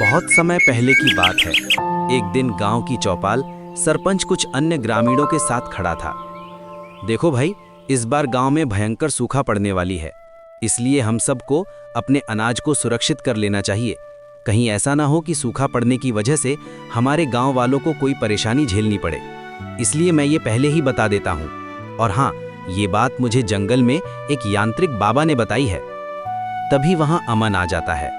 बहुत समय पहले की बात है। एक दिन गांव की चौपाल सरपंच कुछ अन्य ग्रामीणों के साथ खड़ा था। देखो भाई, इस बार गांव में भयंकर सूखा पड़ने वाली है, इसलिए हम सबको अपने अनाज को सुरक्षित कर लेना चाहिए। कहीं ऐसा ना हो कि सूखा पड़ने की वजह से हमारे गांव वालों को कोई परेशानी झेलनी पड़े, इसलिए मैं ये पहले ही बता देता हूँ। और हाँ, ये बात मुझे जंगल में एक यांत्रिक बाबा ने बताई है। तभी वहां अमन आ जाता है।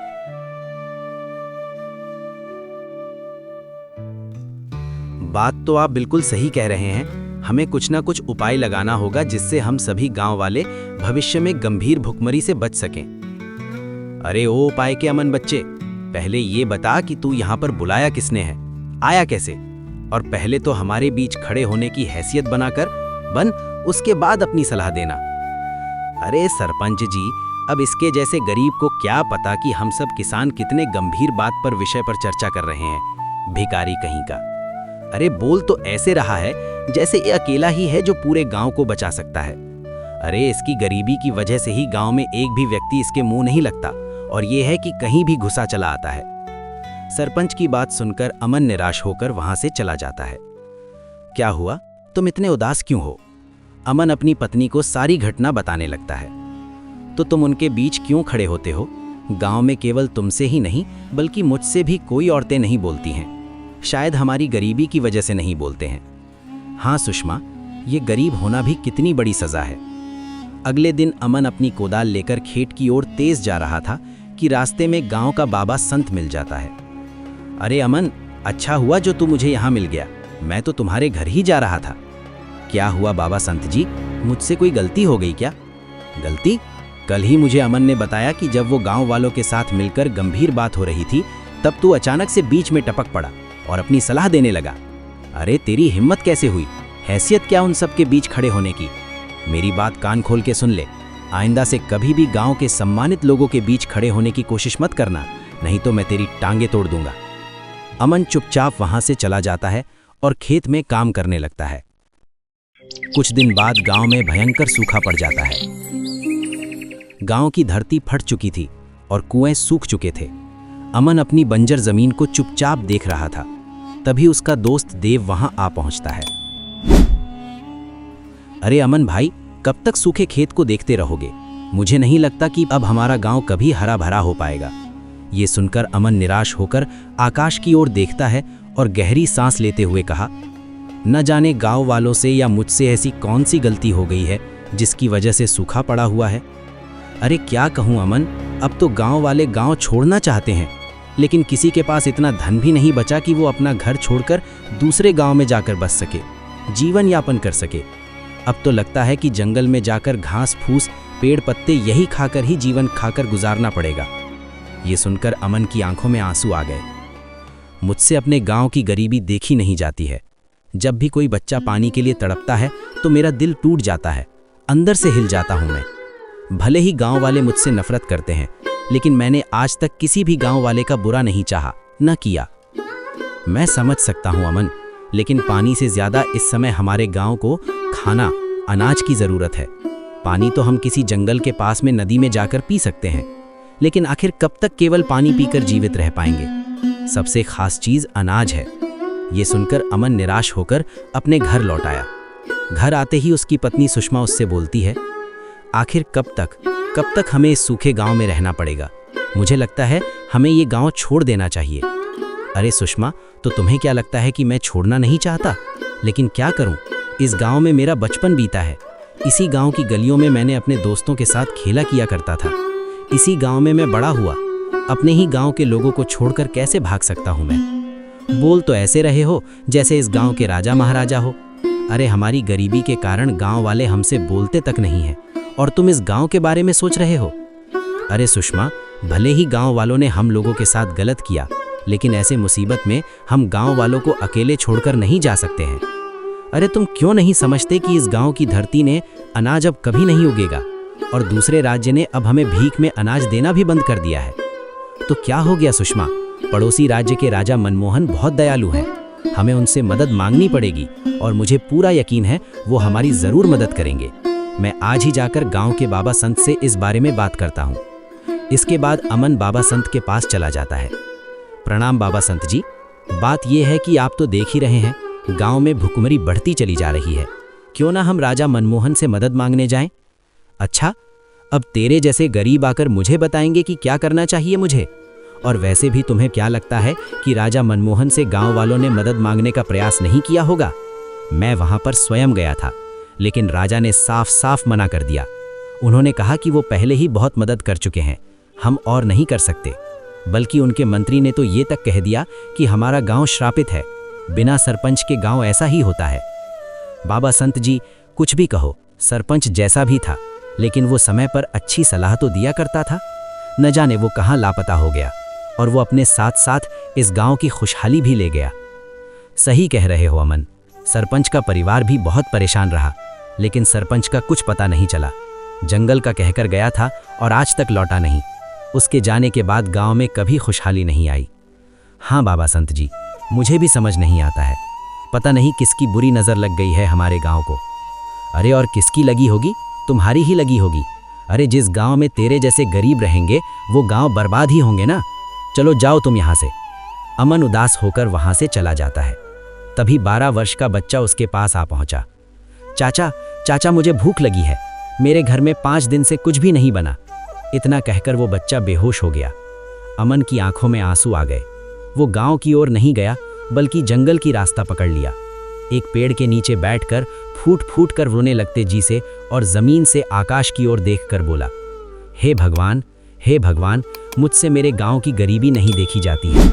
बात तो आप बिल्कुल सही कह रहे हैं। हमें कुछ ना कुछ उपाय लगाना होगा जिससे हम सभी गांव वाले भविष्य में गंभीर भुखमरी से बच सकें। अरे ओ उपाय के अमन बच्चे, पहले ये बता कि तू यहाँ पर बुलाया किसने है, आया कैसे? और पहले तो हमारे बीच खड़े होने की हैसियत बन, उसके बाद अपनी सलाह देना। अरे सरपंच जी, अब इसके जैसे गरीब को क्या पता कि हम सब किसान कितने गंभीर बात पर विषय पर चर्चा कर रहे हैं, भिखारी कहीं का। अरे बोल तो ऐसे रहा है जैसे ये अकेला ही है जो पूरे गांव को बचा सकता है। अरे इसकी गरीबी की वजह से ही गांव में एक भी व्यक्ति इसके मुंह नहीं लगता, और ये है कि कहीं भी घुसा चला आता है। सरपंच की बात सुनकर अमन निराश होकर वहां से चला जाता है। क्या हुआ, तुम इतने उदास क्यों हो? अमन अपनी पत्नी को सारी घटना बताने लगता है। तो तुम उनके बीच क्यों खड़े होते हो? गांव में केवल तुमसे ही नहीं बल्कि मुझसे भी कोई औरतें नहीं बोलती हैं। शायद हमारी गरीबी की वजह से नहीं बोलते हैं। हाँ सुषमा, ये गरीब होना भी कितनी बड़ी सजा है। अगले दिन अमन अपनी कोदाल लेकर खेत की ओर तेज जा रहा था कि रास्ते में गांव का बाबा संत मिल जाता है। अरे अमन, अच्छा हुआ जो तू मुझे यहाँ मिल गया, मैं तो तुम्हारे घर ही जा रहा था। क्या हुआ बाबा संत जी, मुझसे कोई गलती हो गई क्या? गलती? कल ही मुझे अमन ने बताया कि जब वो गांव वालों के साथ मिलकर गंभीर बात हो रही थी, तब तू अचानक से बीच में टपक पड़ा और अपनी सलाह देने लगा। अरे तेरी हिम्मत कैसे हुई? हैसियत क्या उन सब के बीच खड़े होने की? मेरी बात कान खोल के सुन ले। आइंदा से कभी भी गांव के सम्मानित लोगों के बीच खड़े होने की कोशिश मत करना, नहीं तो मैं तेरी टांगे तोड़ दूंगा। अमन चुपचाप वहां से चला जाता है और खेत में काम करने लगता है। कुछ दिन बाद गांव में भयंकर सूखा पड़ जाता है। गांव की धरती फट चुकी थी और कुएं सूख चुके थे। अमन अपनी बंजर जमीन को चुपचाप देख रहा था। तभी उसका दोस्त देव वहां आ पहुंचता है। अरे अमन भाई, कब तक सूखे खेत को देखते रहोगे? मुझे नहीं लगता कि अब हमारा गांव कभी हरा भरा हो पाएगा। ये सुनकर अमन निराश होकर आकाश की ओर देखता है और गहरी सांस लेते हुए कहा, न जाने गांव वालों से या मुझसे ऐसी कौन सी गलती हो गई है जिसकी वजह से सूखा पड़ा हुआ है। अरे क्या कहूँ अमन, अब तो गांव वाले गांव छोड़ना चाहते हैं, लेकिन किसी के पास इतना धन भी नहीं बचा कि वो अपना घर छोड़कर दूसरे गांव में जाकर बस सके, जीवन यापन कर सके। अब तो लगता है कि जंगल में जाकर घास फूस पेड़ पत्ते यही खाकर ही जीवन खाकर गुजारना पड़ेगा। ये सुनकर अमन की आंखों में आंसू आ गए। मुझसे अपने गांव की गरीबी देखी नहीं जाती है। जब भी कोई बच्चा पानी के लिए तड़पता है तो मेरा दिल टूट जाता है, अंदर से हिल जाता हूं मैं। भले ही गांव वाले मुझसे नफरत करते हैं, लेकिन मैंने आज तक किसी भी गांव वाले का बुरा नहीं चाहा, न किया। मैं समझ सकता हूं अमन, लेकिन पानी से ज्यादा इस समय हमारे गांव को खाना, अनाज की जरूरत है। पानी तो हम किसी जंगल के पास में नदी में जाकर पी सकते हैं, लेकिन आखिर कब तक केवल पानी पीकर जीवित रह पाएंगे? सबसे खास चीज अनाज है। ये सुनकर अमन निराश होकर अपने घर लौट आया। घर आते ही उसकी पत्नी सुषमा उससे बोलती है, आखिर कब तक हमें इस सूखे गांव में रहना पड़ेगा? मुझे लगता है हमें ये गांव छोड़ देना चाहिए। अरे सुषमा, तो तुम्हें क्या लगता है कि मैं छोड़ना नहीं चाहता? लेकिन क्या करूं, इस गांव में मेरा बचपन बीता है। इसी गांव की गलियों में मैंने अपने दोस्तों के साथ खेला किया करता था। इसी गांव में मैं बड़ा हुआ। अपने ही गांव के लोगों को छोड़कर कैसे भाग सकता हूं मैं? बोल तो ऐसे रहे हो जैसे इस गांव के राजा महाराजा हो। अरे हमारी गरीबी के कारण गांव वाले हमसे बोलते तक नहीं हैं, और तुम इस गांव के बारे में सोच रहे हो? अरे सुषमा, भले ही गांव वालों ने हम लोगों के साथ गलत किया, लेकिन ऐसे मुसीबत में हम गांव वालों को अकेले छोड़कर नहीं जा सकते हैं। अरे तुम क्यों नहीं समझते कि इस गांव की धरती ने अनाज अब कभी नहीं उगेगा, और दूसरे राज्य ने अब हमें भीख में अनाज देना भी बंद कर दिया है। तो क्या हो गया सुषमा? पड़ोसी राज्य के राजा मनमोहन बहुत दयालु हैं। हमें उनसे मदद मांगनी पड़ेगी, और मुझे पूरा यकीन है वो हमारी जरूर मदद करेंगे। मैं आज ही जाकर गांव के बाबा संत से इस बारे में बात करता हूँ। इसके बाद अमन बाबा संत के पास चला जाता है। प्रणाम बाबा संत जी। बात यह है कि आप तो देख ही रहे हैं, गांव में भुखमरी बढ़ती चली जा रही है। क्यों ना हम राजा मनमोहन से मदद मांगने जाएं? अच्छा, अब तेरे जैसे गरीब आकर मुझे बताएंगे कि क्या करना चाहिए मुझे? और वैसे भी तुम्हें क्या लगता है कि राजा मनमोहन से गांव वालों ने मदद मांगने का प्रयास नहीं किया होगा? मैं वहां पर स्वयं गया था, लेकिन राजा ने साफ साफ मना कर दिया। उन्होंने कहा कि वो पहले ही बहुत मदद कर चुके हैं, हम और नहीं कर सकते। बल्कि उनके मंत्री ने तो ये तक कह दिया कि हमारा गांव श्रापित है, बिना सरपंच के गांव ऐसा ही होता है। बाबा संत जी, कुछ भी कहो, सरपंच जैसा भी था, लेकिन वो समय पर अच्छी सलाह तो दिया करता था। न जाने वो कहाँ लापता हो गया, और वो अपने साथ साथ इस गांव की खुशहाली भी ले गया। सही कह रहे हो अमन, सरपंच का परिवार भी बहुत परेशान रहा, लेकिन सरपंच का कुछ पता नहीं चला। जंगल का कहकर गया था और आज तक लौटा नहीं। उसके जाने के बाद गांव में कभी खुशहाली नहीं आई। हाँ बाबा संत जी, मुझे भी समझ नहीं आता है, पता नहीं किसकी बुरी नज़र लग गई है हमारे गांव को। अरे और किसकी लगी होगी? तुम्हारी ही लगी होगी। अरे जिस गांव में तेरे जैसे गरीब रहेंगे वो गांव बर्बाद ही होंगे ना। चलो जाओ तुम यहाँ से। अमन उदास होकर वहाँ से चला जाता है। तभी 12 वर्ष का बच्चा उसके पास आ पहुँचा। चाचा चाचा, मुझे भूख लगी है, मेरे घर में 5 दिन से कुछ भी नहीं बना। इतना कहकर वो बच्चा बेहोश हो गया। अमन की आंखों में आंसू आ गए। वो गांव की ओर नहीं गया, बल्कि जंगल की रास्ता पकड़ लिया। एक पेड़ के नीचे बैठकर फूट फूट कर रोने लगते जी से और जमीन से आकाश की ओर देखकर बोला, हे भगवान, मुझसे मेरे गांव की गरीबी नहीं देखी जाती है।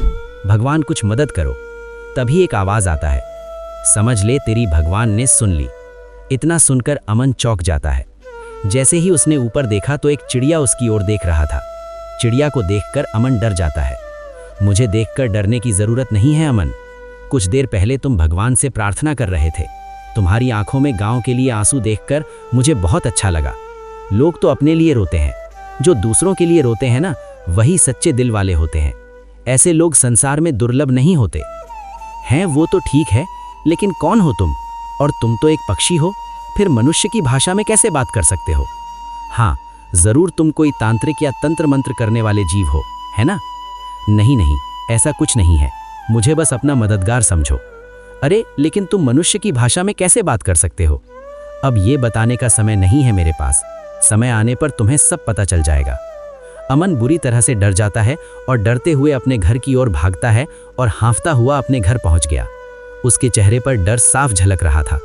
भगवान कुछ मदद करो। तभी एक आवाज आता है, समझ ले तेरी भगवान ने सुन ली। इतना सुनकर अमन चौंक जाता है। जैसे ही उसने ऊपर देखा तो एक चिड़िया उसकी ओर देख रहा था। चिड़िया को देखकर अमन डर जाता है। मुझे देखकर डरने की जरूरत नहीं है अमन। कुछ देर पहले तुम भगवान से प्रार्थना कर रहे थे। तुम्हारी आंखों में गांव के लिए आंसू देखकर मुझे बहुत अच्छा लगा। लोग तो अपने लिए रोते हैं, जो दूसरों के लिए रोते हैं ना, वही सच्चे दिल वाले होते हैं। ऐसे लोग संसार में दुर्लभ नहीं होते हैं। वो तो ठीक है, लेकिन कौन हो तुम? और तुम तो एक पक्षी हो, फिर मनुष्य की भाषा में कैसे बात कर सकते हो? हाँ, जरूर तुम कोई तांत्रिक या तंत्र मंत्र करने वाले जीव हो, है ना? नहीं, ऐसा कुछ नहीं है। मुझे बस अपना मददगार समझो। अरे लेकिन तुम मनुष्य की भाषा में कैसे बात कर सकते हो? अब ये बताने का समय नहीं है मेरे पास। समय आने पर तुम्हें सब पता चल जाएगा। अमन बुरी तरह से डर जाता है और डरते हुए अपने घर की ओर भागता है और हाँफता हुआ अपने घर पहुंच गया। उसके चेहरे पर डर साफ झलक रहा था।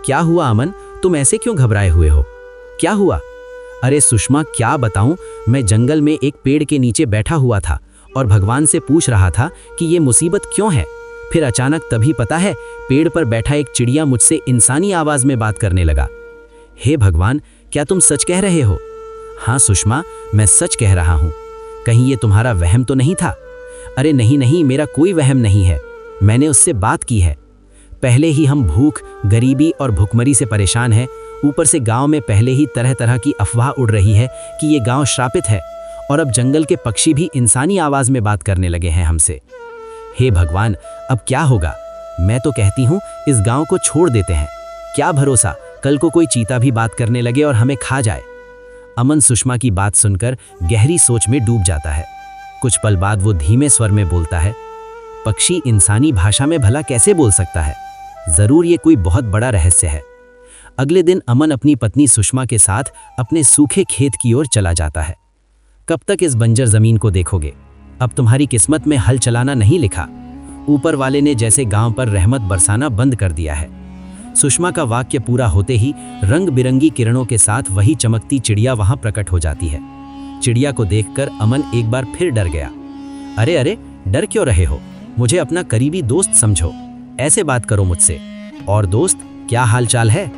क्या हुआ अमन, तुम ऐसे क्यों घबराए हुए हो? क्या हुआ? अरे सुषमा, क्या बताऊं, मैं जंगल में एक पेड़ के नीचे बैठा हुआ था और भगवान से पूछ रहा था कि ये मुसीबत क्यों है। फिर अचानक तभी पता है, पेड़ पर बैठा एक चिड़िया मुझसे इंसानी आवाज में बात करने लगा। हे भगवान, क्या तुम सच कह रहे हो? हाँ सुषमा, मैं सच कह रहा हूँ। कहीं ये तुम्हारा वहम तो नहीं था? अरे नहीं, मेरा कोई वहम नहीं है। मैंने उससे बात की है। पहले ही हम भूख, गरीबी और भुखमरी से परेशान हैं। ऊपर से गांव में पहले ही तरह तरह की अफवाह उड़ रही है कि ये गांव श्रापित है, और अब जंगल के पक्षी भी इंसानी आवाज में बात करने लगे हैं हमसे। हे भगवान, अब क्या होगा? मैं तो कहती हूँ इस गांव को छोड़ देते हैं। क्या भरोसा, कल को कोई चीता भी बात करने लगे और हमें खा जाए। अमन सुषमा की बात सुनकर गहरी सोच में डूब जाता है। कुछ पल बाद वो धीमे स्वर में बोलता है, पक्षी इंसानी भाषा में भला कैसे बोल सकता है? जरूर ये कोई बहुत बड़ा रहस्य है। अगले दिन अमन अपनी पत्नी सुषमा के साथ अपने सूखे खेत की ओर चला जाता है। कब तक इस बंजर जमीन को देखोगे? अब तुम्हारी किस्मत में हल चलाना नहीं लिखा। ऊपर वाले ने जैसे गांव पर रहमत बरसाना बंद कर दिया है। सुषमा का वाक्य पूरा होते ही रंग बिरंगी किरणों के साथ वही चमकती चिड़िया वहां प्रकट हो जाती है। चिड़िया को देखकर अमन एक बार फिर डर गया। अरे डर क्यों रहे हो? मुझे अपना करीबी दोस्त समझो, ऐसे बात करो मुझसे। और दोस्त, क्या हाल चाल है?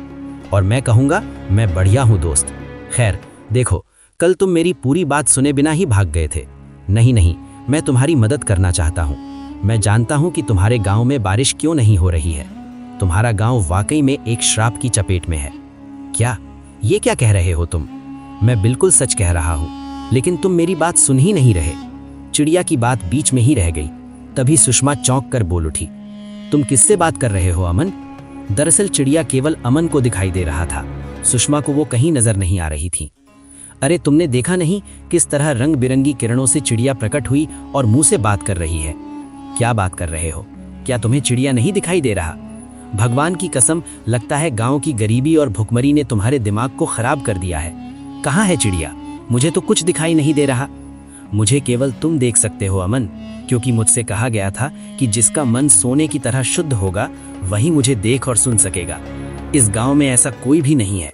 और मैं कहूँगा, मैं बढ़िया हूँ दोस्त। खैर देखो, कल तुम मेरी पूरी बात सुने बिना ही भाग गए थे। नहीं, मैं तुम्हारी मदद करना चाहता हूँ। मैं जानता हूँ कि तुम्हारे गांव में बारिश क्यों नहीं हो रही है। तुम्हारा गांव वाकई में एक श्राप की चपेट में है। क्या? ये क्या कह रहे हो तुम? मैं बिल्कुल सच कह रहा हूँ, लेकिन तुम मेरी बात सुन ही नहीं रहे। चिड़िया की बात बीच में ही रह गई। तभी सुषमा चौंक कर बोल उठी, तुम किससे बात कर रहे हो अमन? दरअसल चिड़िया केवल अमन को दिखाई दे रहा था। सुषमा को वो कहीं नजर नहीं आ रही थी। अरे तुमने देखा नहीं किस तरह रंग बिरंगी किरणों से चिड़िया प्रकट हुई और मुंह से बात कर रही है। क्या बात कर रहे हो? क्या तुम्हें चिड़िया नहीं दिखाई दे रहा? भगवान की कसम, लगता है गांव की गरीबी और भुखमरी ने तुम्हारे दिमाग को खराब कर दिया है। कहाँ है चिड़िया? मुझे तो कुछ दिखाई नहीं दे रहा। मुझे केवल तुम देख सकते हो अमन, क्योंकि मुझसे कहा गया था कि जिसका मन सोने की तरह शुद्ध होगा वही मुझे देख और सुन सकेगा। इस गांव में ऐसा कोई भी नहीं है।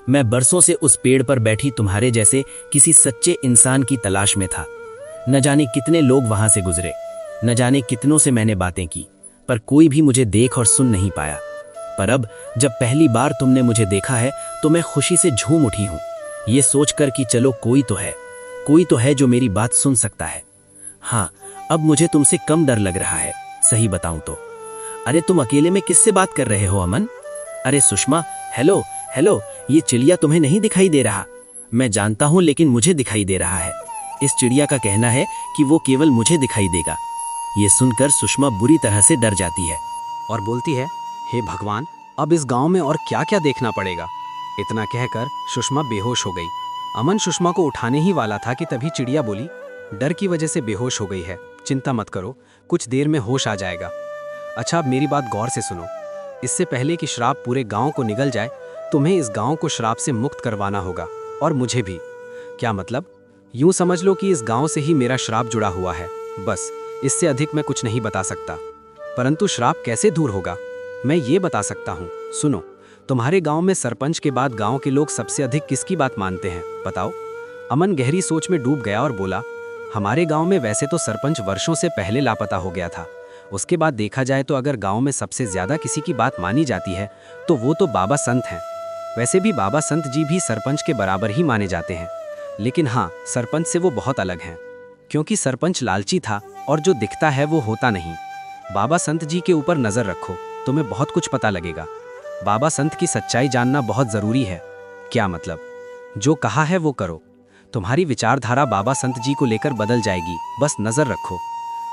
मैं बरसों से उस पेड़ पर बैठी तुम्हारे जैसे किसी सच्चे इंसान की तलाश में था। न जाने कितने लोग वहां से गुजरे, न जाने कितनों से मैंने बातें की, पर कोई भी मुझे देख और सुन नहीं पाया। पर अब जब पहली बार तुमने मुझे देखा है तो मैं खुशी से झूम उठी हूँ, ये सोचकर कि चलो कोई तो है जो मेरी बात सुन सकता है। हाँ, अब मुझे तुमसे कम डर लग रहा है, सही बताऊं तो। अरे तुम अकेले में किससे बात कर रहे हो अमन? अरे सुषमा, हेलो हेलो, ये चिड़िया तुम्हें नहीं दिखाई दे रहा? मैं जानता हूं, लेकिन मुझे दिखाई दे रहा है। इस चिड़िया का कहना है कि वो केवल मुझे दिखाई देगा। ये सुनकर सुषमा बुरी तरह से डर जाती है और बोलती है, हे भगवान, अब इस गांव में और क्या क्या देखना पड़ेगा। इतना कहकर सुषमा बेहोश हो गई। अमन सुषमा को उठाने ही वाला था कि तभी चिड़िया बोली, डर की वजह से बेहोश हो गई है, चिंता मत करो, कुछ देर में होश आ जाएगा। अच्छा, अब मेरी बात गौर से सुनो। इससे पहले कि श्राप पूरे गांव को निगल जाए, तुम्हें इस गांव को श्राप से मुक्त करवाना होगा, और मुझे भी। क्या मतलब? यूं समझ लो कि इस गांव से ही मेरा श्राप जुड़ा हुआ है, बस। इससे अधिक मैं कुछ नहीं बता सकता। परंतु श्राप कैसे दूर होगा, मैं ये बता सकता हूँ। सुनो, तुम्हारे गांव में सरपंच के बाद गांव के लोग सबसे अधिक किसकी बात मानते हैं, बताओ? अमन गहरी सोच में डूब गया और बोला, हमारे गांव में वैसे तो सरपंच वर्षों से पहले लापता हो गया था। उसके बाद देखा जाए तो अगर गांव में सबसे ज्यादा किसी की बात मानी जाती है तो वो तो बाबा संत हैं। वैसे भी बाबा संत जी भी सरपंच के बराबर ही माने जाते हैं, लेकिन हाँ, सरपंच से वो बहुत अलग हैं, क्योंकि सरपंच लालची था और जो दिखता है वो होता नहीं। बाबा संत जी के ऊपर नजर रखो, तुम्हें बहुत कुछ पता लगेगा। बाबा संत की सच्चाई जानना बहुत जरूरी है। क्या मतलब? जो कहा है वो करो, तुम्हारी विचारधारा बाबा संत जी को लेकर बदल जाएगी, बस नजर रखो।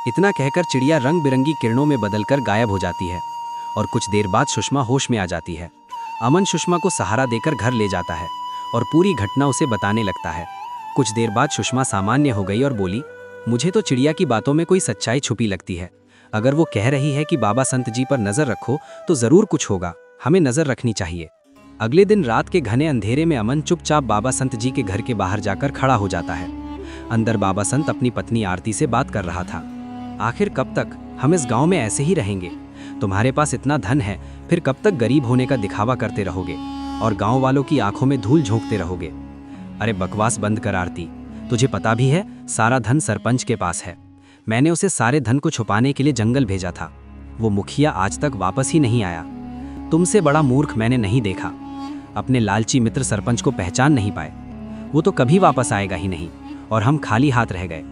इतना कहकर चिड़िया रंग बिरंगी किरणों में बदलकर गायब हो जाती है और कुछ देर बाद सुषमा होश में आ जाती है। अमन सुषमा को सहारा देकर घर ले जाता है और पूरी घटना उसे बताने लगता है। कुछ देर बाद सुषमा सामान्य हो गई और बोली, मुझे तो चिड़िया की बातों में कोई सच्चाई छुपी लगती है। अगर वो कह रही है कि बाबा संत जी पर नजर रखो तो जरूर कुछ होगा, हमें नजर रखनी चाहिए। अगले दिन रात के घने अंधेरे में अमन चुपचाप बाबा संत जी के घर के बाहर जाकर खड़ा हो जाता है। अंदर बाबा संत अपनी पत्नी आरती से बात कर रहा था। आखिर कब तक हम इस गांव में ऐसे ही रहेंगे? तुम्हारे पास इतना धन है, फिर कब तक गरीब होने का दिखावा करते रहोगे और गांव वालों की आंखों में धूल झोंकते रहोगे? अरे बकवास बंद कर आरती, तुझे पता भी है सारा धन सरपंच के पास है। मैंने उसे सारे धन को छुपाने के लिए जंगल भेजा था। वो मुखिया आज तक वापस ही नहीं आया। तुमसे बड़ा मूर्ख मैंने नहीं देखा। अपने लालची मित्र सरपंच को पहचान नहीं पाए। वो तो कभी वापस आएगा ही नहीं और हम खाली हाथ रह गए।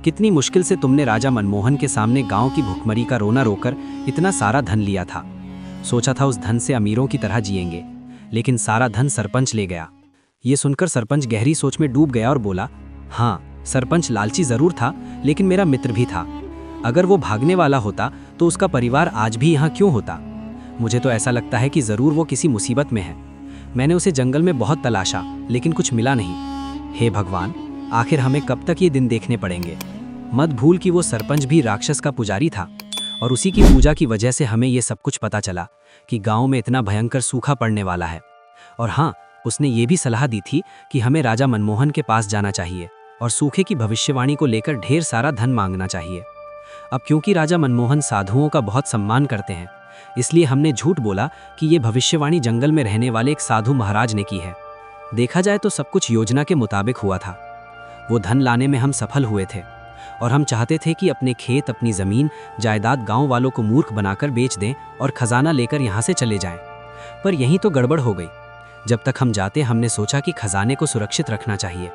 कितनी मुश्किल से तुमने राजा मनमोहन के सामने गांव की भुखमरी का रोना रोकर इतना सारा धन लिया था। सोचा था उस धन से अमीरों की तरह जिएंगे, लेकिन सारा धन सरपंच ले गया। ये सुनकर सरपंच गहरी सोच में डूब गया और बोला, हाँ, सरपंच लालची जरूर था, लेकिन मेरा मित्र भी था। अगर वो भागने वाला होता तो उसका परिवार आज भी यहाँ क्यों होता? मुझे तो ऐसा लगता है कि जरूर वो किसी मुसीबत में है। मैंने उसे जंगल में बहुत तलाशा, लेकिन कुछ मिला नहीं। हे भगवान, आखिर हमें कब तक ये दिन देखने पड़ेंगे? मत भूल कि वो सरपंच भी राक्षस का पुजारी था और उसी की पूजा की वजह से हमें ये सब कुछ पता चला कि गांव में इतना भयंकर सूखा पड़ने वाला है। और हाँ, उसने ये भी सलाह दी थी कि हमें राजा मनमोहन के पास जाना चाहिए और सूखे की भविष्यवाणी को लेकर ढेर सारा धन मांगना चाहिए। अब क्योंकि राजा मनमोहन साधुओं का बहुत सम्मान करते हैं, इसलिए हमने झूठ बोला कि ये भविष्यवाणी जंगल में रहने वाले एक साधु महाराज ने की है। देखा जाए तो सब कुछ योजना के मुताबिक हुआ था। वो धन लाने में हम सफल हुए थे और हम चाहते थे कि अपने खेत, अपनी जमीन जायदाद गांव वालों को मूर्ख बनाकर बेच दें और खजाना लेकर यहाँ से चले जाएं। पर यहीं तो गड़बड़ हो गई। जब तक हम जाते हमने सोचा कि खजाने को सुरक्षित रखना चाहिए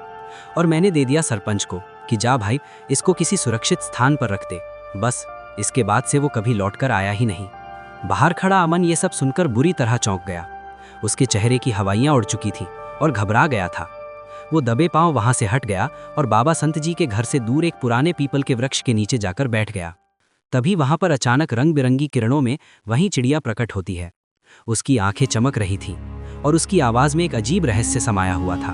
और मैंने दे दिया सरपंच को कि जा भाई, इसको किसी सुरक्षित स्थान पर रख दे। बस इसके बाद से वो कभी लौटकर आया ही नहीं। बाहर खड़ा अमन ये सब सुनकर बुरी तरह चौंक गया। उसके चेहरे की हवाइयाँ उड़ चुकी थी और घबरा गया था। वो दबे पांव वहां से हट गया और बाबा संत जी के घर से दूर एक पुराने पीपल के वृक्ष के नीचे जाकर बैठ गया। तभी वहां पर अचानक रंग बिरंगी किरणों में वहीं चिड़िया प्रकट होती है। उसकी आंखें चमक रही थीं और उसकी आवाज में एक अजीब रहस्य समाया हुआ था।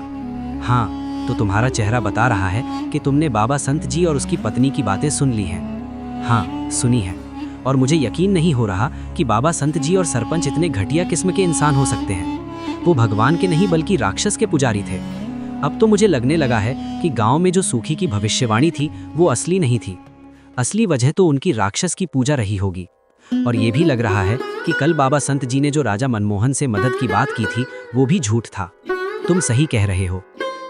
हाँ, तो तुम्हारा चेहरा बता रहा है कि तुमने बाबा संत जी और उसकी पत्नी की बातें सुन ली हैं। हाँ, सुनी है। और मुझे यकीन नहीं हो रहा कि बाबा संत जी और सरपंच इतने घटिया किस्म के इंसान हो सकते हैं। वो भगवान के नहीं बल्कि राक्षस के पुजारी थे। अब तो मुझे लगने लगा है कि गांव में जो सूखी की भविष्यवाणी थी वो असली नहीं थी। असली वजह तो उनकी राक्षस की पूजा रही होगी। और ये भी लग रहा है कि कल बाबा संत जी ने जो राजा मनमोहन से मदद की बात की थी वो भी झूठ था। तुम सही कह रहे हो,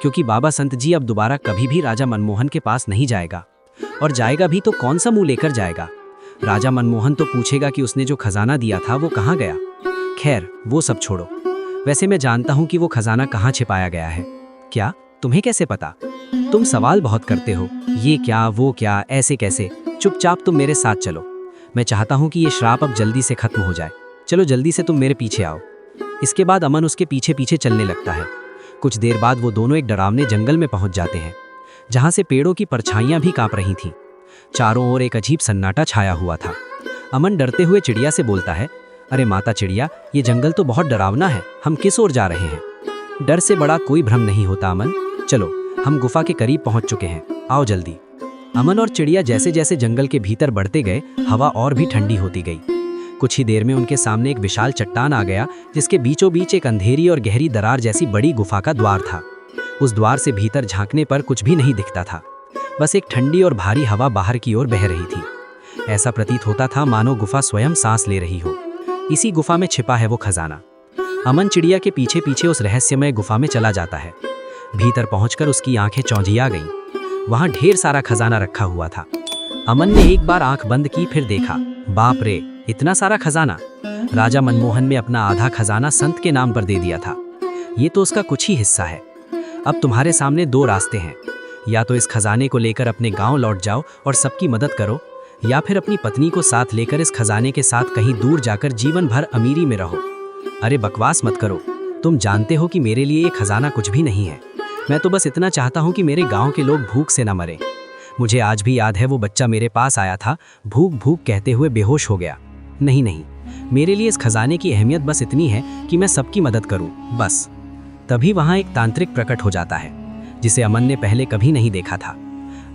क्योंकि बाबा संत जी अब दोबारा कभी भी राजा मनमोहन के पास नहीं जाएगा। और जाएगा भी तो कौन सा मुंह लेकर जाएगा। राजा मनमोहन तो पूछेगा कि उसने जो खजाना दिया था वो कहाँ गया। खैर, वो सब छोड़ो। वैसे मैं जानता हूँ कि वो खजाना कहाँ छिपाया गया है। क्या? तुम्हें कैसे पता? तुम सवाल बहुत करते हो, ये क्या, वो क्या, ऐसे कैसे। चुपचाप तुम मेरे साथ चलो। मैं चाहता हूँ कि ये श्राप अब जल्दी से खत्म हो जाए। चलो जल्दी से तुम मेरे पीछे आओ। इसके बाद अमन उसके पीछे पीछे चलने लगता है। कुछ देर बाद वो दोनों एक डरावने जंगल में पहुंच जाते हैं, जहां से पेड़ों की परछाइयां भी कांप रही थीं। चारों ओर एक अजीब सन्नाटा छाया हुआ था। अमन डरते हुए चिड़िया से बोलता है, अरे माता चिड़िया, ये जंगल तो बहुत डरावना है, हम किस ओर जा रहे हैं? डर से बड़ा कोई भ्रम नहीं होता अमन। चलो, हम गुफा के करीब पहुंच चुके हैं, आओ जल्दी। अमन और चिड़िया जैसे जैसे जंगल के भीतर बढ़ते गए, हवा और भी ठंडी होती गई। कुछ ही देर में उनके सामने एक विशाल चट्टान आ गया, जिसके बीचों बीच एक अंधेरी और गहरी दरार जैसी बड़ी गुफा का द्वार था। उस द्वार से भीतर झांकने पर कुछ भी नहीं दिखता था, बस एक ठंडी और भारी हवा बाहर की ओर बह रही थी। ऐसा प्रतीत होता था मानो गुफा स्वयं सांस ले रही हो। इसी गुफा में छिपा है वो खजाना। अमन चिड़िया के पीछे पीछे उस रहस्यमय गुफा में चला जाता है। भीतर पहुंचकर उसकी आंखें चौंधिया गईं। वहां ढेर सारा खजाना रखा हुआ था। अमन ने एक बार आंख बंद की, फिर देखा, बाप रे, इतना सारा खजाना। राजा मनमोहन ने अपना आधा खजाना संत के नाम पर दे दिया था। ये तो उसका कुछ ही हिस्सा है। अब तुम्हारे सामने दो रास्ते हैं, या तो इस खजाने को लेकर अपने गांव लौट जाओ और सबकी मदद करो, या फिर अपनी पत्नी को साथ लेकर इस खजाने के साथ कहीं दूर जाकर जीवन भर अमीरी में रहो। अरे बकवास मत करो, तुम जानते हो कि मेरे लिए ये खजाना कुछ भी नहीं है। मैं तो बस इतना चाहता हूँ कि मेरे गाँव के लोग भूख से न मरें। मुझे आज भी याद है वो बच्चा मेरे पास आया था, भूख भूख कहते हुए बेहोश हो गया। नहीं नहीं, मेरे लिए इस खजाने की अहमियत बस इतनी है कि मैं सबकी मदद करूं, बस। तभी वहां एक तांत्रिक प्रकट हो जाता है, जिसे अमन ने पहले कभी नहीं देखा था।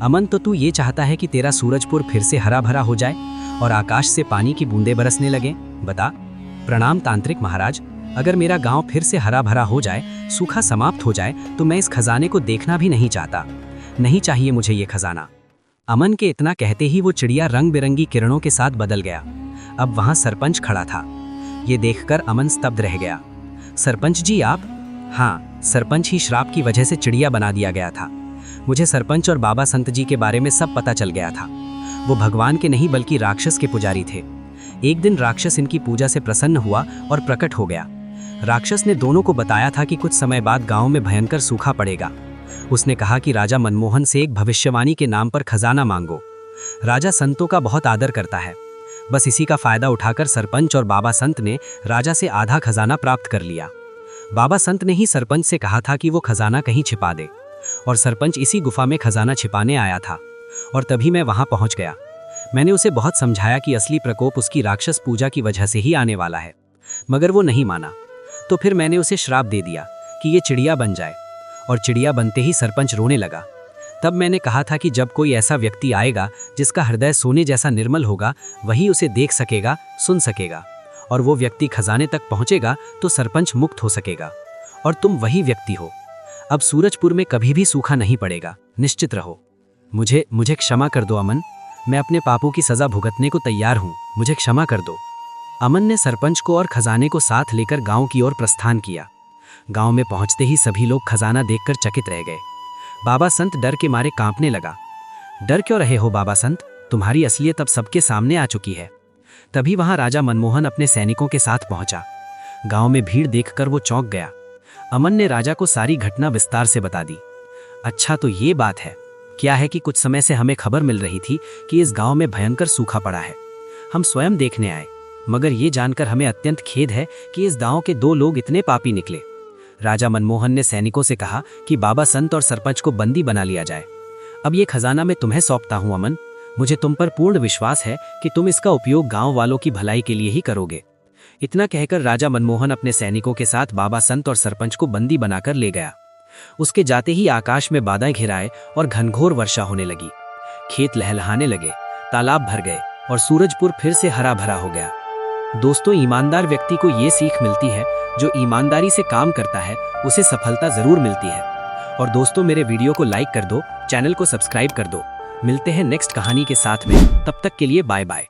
अमन, तो तू ये चाहता है कि तेरा सूरजपुर फिर से हरा भरा हो जाए और आकाश से पानी की बूंदें बरसने लगें? बता। प्रणाम तांत्रिक महाराज। अगर मेरा गांव फिर से हरा भरा हो जाए, सूखा समाप्त हो जाए, तो मैं इस खजाने को देखना भी नहीं चाहता। नहीं चाहिए मुझे ये खजाना। अमन के इतना कहते ही वो चिड़िया रंग बिरंगी किरणों के साथ बदल गया। अब वहां सरपंच खड़ा था। ये देखकर अमन स्तब्ध रह गया। सरपंच जी आप? हाँ, सरपंच ही श्राप की वजह से चिड़िया बना दिया गया था। मुझे सरपंच और बाबा संत जी के बारे में सब पता चल गया था। वो भगवान के नहीं बल्कि राक्षस के पुजारी थे। एक दिन राक्षस इनकी पूजा से प्रसन्न हुआ और प्रकट हो गया। राक्षस ने दोनों को बताया था कि कुछ समय बाद गांव में भयंकर सूखा पड़ेगा। उसने कहा कि राजा मनमोहन से एक भविष्यवाणी के नाम पर खजाना मांगो। राजा संतों का बहुत आदर करता है। बस इसी का फायदा उठाकर सरपंच और बाबा संत ने राजा से आधा खजाना प्राप्त कर लिया। बाबा संत ने ही सरपंच से कहा था कि वो खजाना कहीं छिपा दे, और सरपंच इसी गुफा में खजाना छिपाने आया था। और तभी मैं वहां पहुंच गया। मैंने उसे बहुत समझाया कि असली प्रकोप उसकी राक्षस पूजा की वजह से ही आने वाला है, मगर वो नहीं माना। तो फिर मैंने उसे श्राप दे दिया कि ये चिड़िया बन जाए, और चिड़िया बनते ही सरपंच रोने लगा। तब मैंने कहा था कि जब कोई ऐसा व्यक्ति आएगा जिसका हृदय सोने जैसा निर्मल होगा, वही उसे देख सकेगा, सुन सकेगा, और वो व्यक्ति खजाने तक पहुंचेगा तो सरपंच मुक्त हो सकेगा। और तुम वही व्यक्ति हो। अब सूरजपुर में कभी भी सूखा नहीं पड़ेगा, निश्चित रहो। मुझे क्षमा कर दो अमन, मैं अपने पापों की सजा भुगतने को तैयार हूँ, मुझे क्षमा कर दो। अमन ने सरपंच को और खजाने को साथ लेकर गांव की ओर प्रस्थान किया। गांव में पहुंचते ही सभी लोग खजाना देखकर चकित रह गए। बाबा संत डर के मारे कांपने लगा। डर क्यों रहे हो बाबा संत, तुम्हारी असलियत अब सबके सामने आ चुकी है। तभी वहां राजा मनमोहन अपने सैनिकों के साथ पहुंचा। गांव में भीड़ देखकर वो चौंक गया। अमन ने राजा को सारी घटना विस्तार से बता दी। अच्छा, तो ये बात है। क्या है कि कुछ समय से हमें खबर मिल रही थी कि इस गांव में भयंकर सूखा पड़ा है। हम स्वयं देखने आए, मगर ये जानकर हमें अत्यंत खेद है कि इस गांव के 2 लोग इतने पापी निकले। राजा मनमोहन ने सैनिकों से कहा कि बाबा संत और सरपंच को बंदी बना लिया जाए। अब ये खजाना मैं तुम्हें सौंपता हूं अमन। मुझे तुम पर पूर्ण विश्वास है कि तुम इसका उपयोग गांव वालों की भलाई के लिए ही करोगे। इतना कहकर राजा मनमोहन अपने सैनिकों के साथ बाबा संत और सरपंच को बंदी बनाकर ले गया। उसके जाते ही आकाश में बादल घिराए और घनघोर वर्षा होने लगी। खेत लहलहाने लगे, तालाब भर गए और सूरजपुर फिर से हरा भरा हो गया। दोस्तों, ईमानदार व्यक्ति को ये सीख मिलती है, जो ईमानदारी से काम करता है उसे सफलता जरूर मिलती है। और दोस्तों, मेरे वीडियो को लाइक कर दो, चैनल को सब्सक्राइब कर दो। मिलते हैं नेक्स्ट कहानी के साथ में, तब तक के लिए बाय बाय।